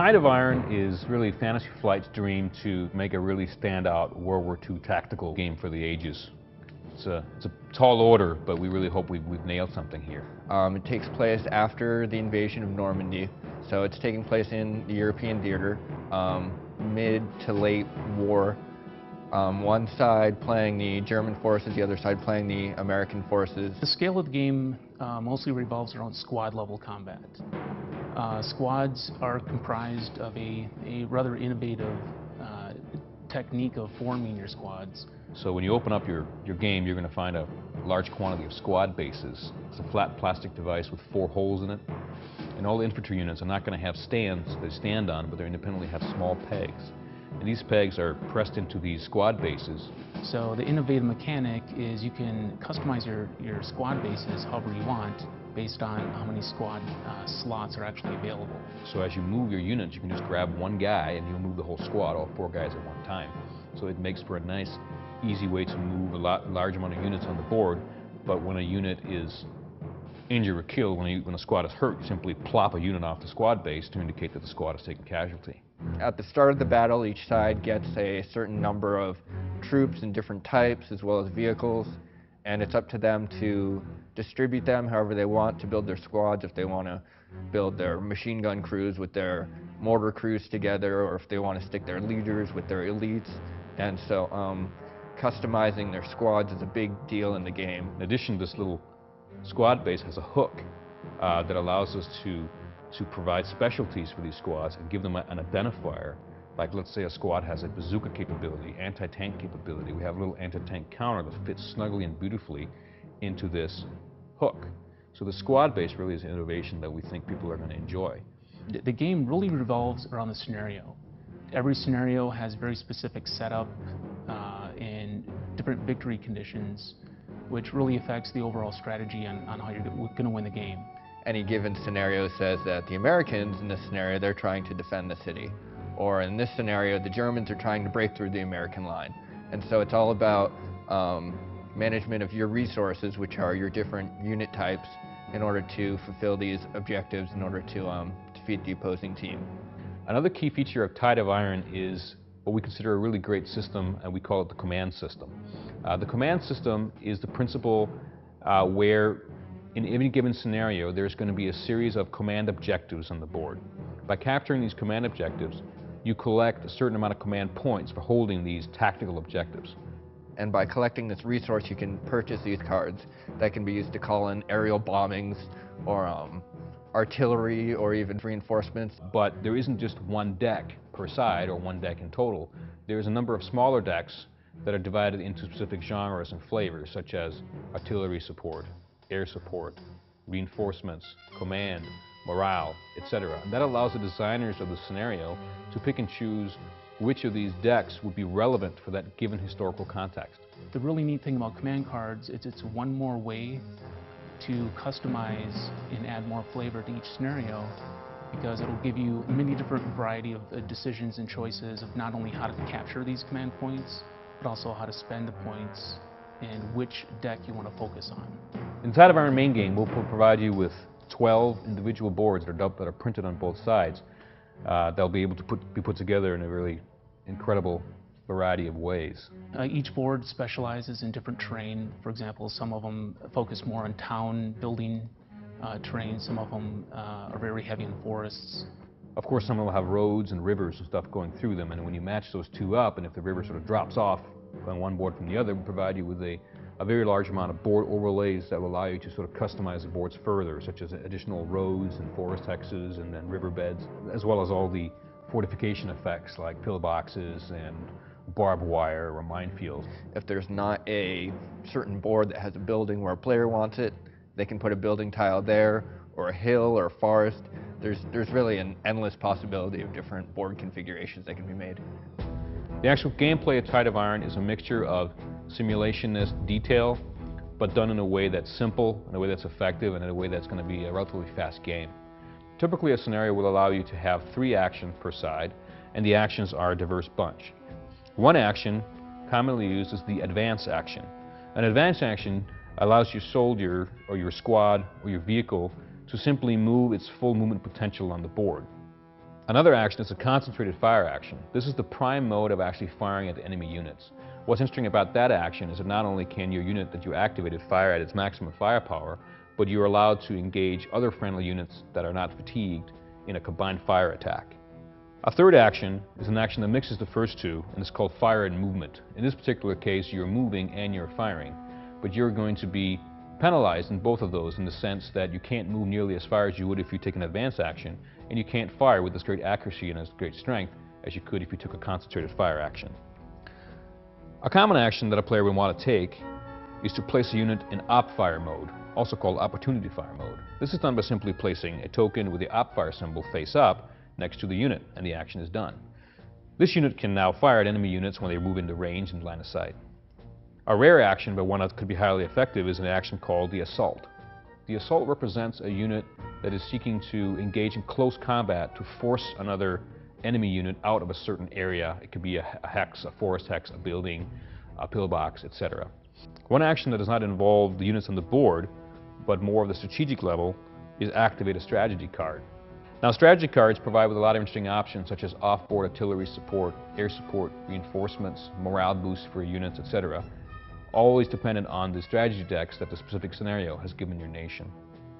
Tide of Iron is really Fantasy Flight's dream to make a really standout World War II tactical game for the ages. It's a tall order, but we really hope we've nailed something here. It takes place after the invasion of Normandy, so it's taking place in the European theater, mid to late war. One side playing the German forces, the other side playing the American forces. The scale of the game mostly revolves around squad level combat. Squads are comprised of a rather innovative technique of forming your squads. So when you open up your game, you're going to find a large quantity of squad bases. It's a flat plastic device with 4 holes in it. And all the infantry units are not going to have stands they stand on, but they independently have small pegs. And these pegs are pressed into these squad bases. So the innovative mechanic is you can customize your squad bases however you want based on how many squad slots are actually available. So as you move your units, you can just grab one guy and you'll move the whole squad, all 4 guys at one time. So it makes for a nice, easy way to move a large amount of units on the board. But when a unit is injured or killed, when a squad is hurt, you simply plop a unit off the squad base to indicate that the squad has taken casualty. At the start of the battle, each side gets a certain number of troops in different types as well as vehicles, and it's up to them to distribute them however they want to build their squads, if they want to build their machine gun crews with their mortar crews together, or if they want to stick their leaders with their elites. And so customizing their squads is a big deal in the game. In addition, this little squad base has a hook that allows us to provide specialties for these squads and give them an identifier. Like, let's say a squad has a bazooka capability, anti-tank capability. We have a little anti-tank counter that fits snugly and beautifully into this hook. So the squad base really is an innovation that we think people are going to enjoy. The game really revolves around the scenario. Every scenario has very specific setup and different victory conditions, which really affects the overall strategy on how you're going to win the game. Any given scenario says that the Americans in this scenario, they're trying to defend the city. Or in this scenario, the Germans are trying to break through the American line. And so it's all about management of your resources, which are your different unit types, in order to fulfill these objectives, in order to defeat the opposing team. Another key feature of Tide of Iron is what we consider a really great system, and we call it the command system. The command system is the principle where in any given scenario there's going to be a series of command objectives on the board. By capturing these command objectives, you collect a certain amount of command points for holding these tactical objectives. And by collecting this resource, you can purchase these cards that can be used to call in aerial bombings or artillery or even reinforcements. But there isn't just one deck per side or one deck in total. There's a number of smaller decks that are divided into specific genres and flavors, such as artillery support, air support, reinforcements, command, morale, etc. And that allows the designers of the scenario to pick and choose which of these decks would be relevant for that given historical context. The really neat thing about command cards is it's one more way to customize and add more flavor to each scenario, because it'll give you many different variety of decisions and choices of not only how to capture these command points, but also how to spend the points and which deck you want to focus on. Inside of our main game, we'll provide you with 12 individual boards that are printed on both sides. They'll be able to be put together in a really incredible variety of ways. Each board specializes in different terrain. For example, some of them focus more on town building terrain. Some of them are very heavy in forests. Of course, some will have roads and rivers and stuff going through them, and when you match those two up, and if the river sort of drops off on one board from the other, we provide you with a very large amount of board overlays that will allow you to sort of customize the boards further, such as additional roads and forest hexes and then riverbeds, as well as all the fortification effects like pillboxes and barbed wire or minefields. If there's not a certain board that has a building where a player wants it, they can put a building tile there, or a hill or a forest. There's really an endless possibility of different board configurations that can be made. The actual gameplay of Tide of Iron is a mixture of simulationist detail, but done in a way that's simple, in a way that's effective, and in a way that's going to be a relatively fast game. Typically, a scenario will allow you to have 3 actions per side, and the actions are a diverse bunch. One action, commonly used, is the advance action. An advance action allows your soldier, or your squad, or your vehicle to simply move its full movement potential on the board. Another action is a concentrated fire action. This is the prime mode of actually firing at enemy units. What's interesting about that action is that not only can your unit that you activated fire at its maximum firepower, but you're allowed to engage other friendly units that are not fatigued in a combined fire attack. A third action is an action that mixes the first two, and it's called fire and movement. In this particular case, you're moving and you're firing, but you're going to be penalized in both of those in the sense that you can't move nearly as far as you would if you take an advance action, and you can't fire with as great accuracy and as great strength as you could if you took a concentrated fire action. A common action that a player would want to take is to place a unit in op fire mode, also called opportunity fire mode. This is done by simply placing a token with the op fire symbol face up next to the unit, and the action is done. This unit can now fire at enemy units when they move into range and line of sight. A rare action, but one that could be highly effective, is an action called the assault. The assault represents a unit that is seeking to engage in close combat to force another enemy unit out of a certain area. It could be a hex, a forest hex, a building, a pillbox, etc. One action that does not involve the units on the board, but more of the strategic level, is activate a strategy card. Now, strategy cards provide with a lot of interesting options such as off-board artillery support, air support, reinforcements, morale boosts for units, etc. Always dependent on the strategy decks that the specific scenario has given your nation.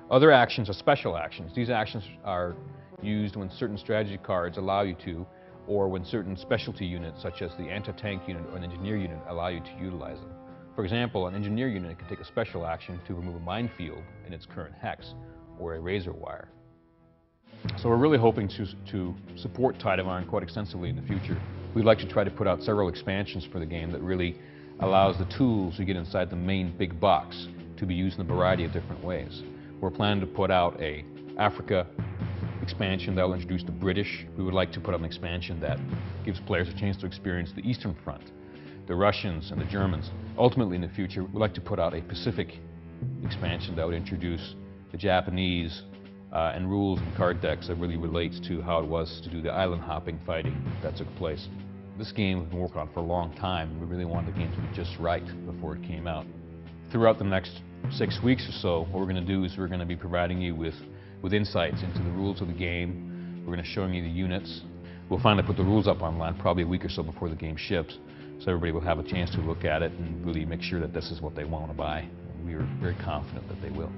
Other actions are special actions. These actions are used when certain strategy cards allow you to, or when certain specialty units such as the anti-tank unit or an engineer unit allow you to utilize them. For example, an engineer unit can take a special action to remove a minefield in its current hex, or a razor wire. So we're really hoping to support Tide of Iron quite extensively in the future. We'd like to try to put out several expansions for the game that really allows the tools you get inside the main big box to be used in a variety of different ways. We're planning to put out a Africa expansion that will introduce the British. We would like to put up an expansion that gives players a chance to experience the Eastern Front, the Russians and the Germans. Ultimately in the future, we'd like to put out a Pacific expansion that would introduce the Japanese and rules and card decks that really relates to how it was to do the island hopping fighting that took place. This game we've been working on for a long time. We really wanted the game to be just right before it came out. Throughout the next 6 weeks or so, what we're going to do is we're going to be providing you with insights into the rules of the game. We're going to show you the units. We'll finally put the rules up online probably a week or so before the game ships, so everybody will have a chance to look at it and really make sure that this is what they want to buy. We are very confident that they will.